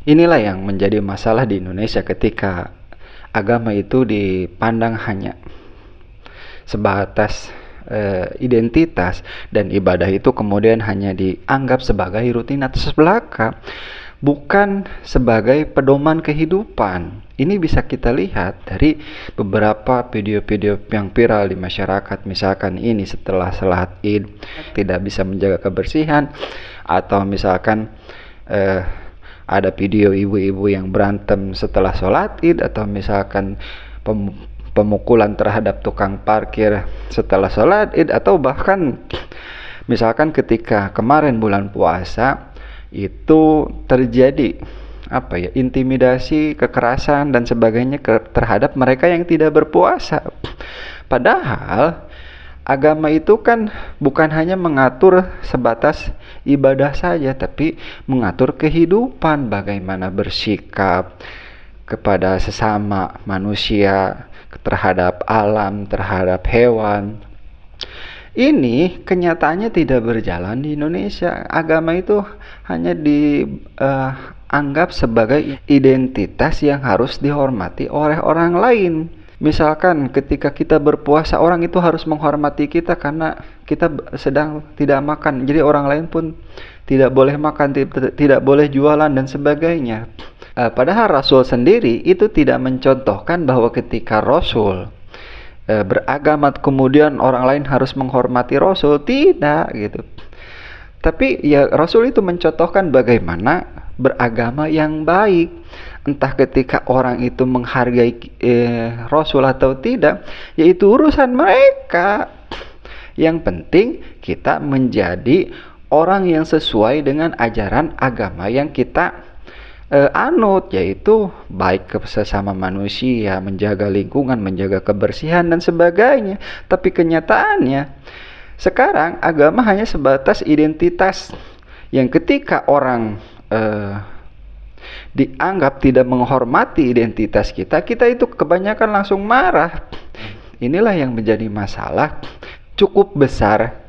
Inilah yang menjadi masalah di Indonesia ketika agama itu dipandang hanya sebatas identitas, dan ibadah itu kemudian hanya dianggap sebagai rutinitas belaka, bukan sebagai pedoman kehidupan. Ini bisa kita lihat dari beberapa video-video yang viral di masyarakat. Misalkan ini setelah salat Id tidak bisa menjaga kebersihan, atau misalkan ada video ibu-ibu yang berantem setelah sholat Id, atau misalkan pemukulan terhadap tukang parkir setelah sholat Id, atau bahkan misalkan ketika kemarin bulan puasa itu terjadi intimidasi, kekerasan dan sebagainya terhadap mereka yang tidak berpuasa. Padahal agama itu kan bukan hanya mengatur sebatas ibadah saja, tapi mengatur kehidupan, bagaimana bersikap kepada sesama manusia, terhadap alam, terhadap hewan. Ini kenyataannya tidak berjalan di Indonesia. Agama itu hanya dianggap sebagai identitas yang harus dihormati oleh orang lain. Misalkan ketika kita berpuasa, orang itu harus menghormati kita karena kita sedang tidak makan. Jadi orang lain pun tidak boleh makan, tidak boleh jualan dan sebagainya. Padahal Rasul sendiri itu tidak mencontohkan bahwa ketika Rasul beragama kemudian orang lain harus menghormati Rasul, tidak gitu. Tapi ya Rasul itu mencontohkan bagaimana beragama yang baik. Entah ketika orang itu menghargai Rasul atau tidak, yaitu urusan mereka. Yang penting kita menjadi orang yang sesuai dengan ajaran agama yang kita anut, yaitu baik ke sesama manusia, menjaga lingkungan, menjaga kebersihan dan sebagainya. Tapi kenyataannya sekarang agama hanya sebatas identitas, yang ketika orang dianggap tidak menghormati identitas kita itu kebanyakan langsung marah. Inilah yang menjadi masalah cukup besar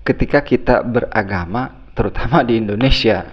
ketika kita beragama, terutama di Indonesia.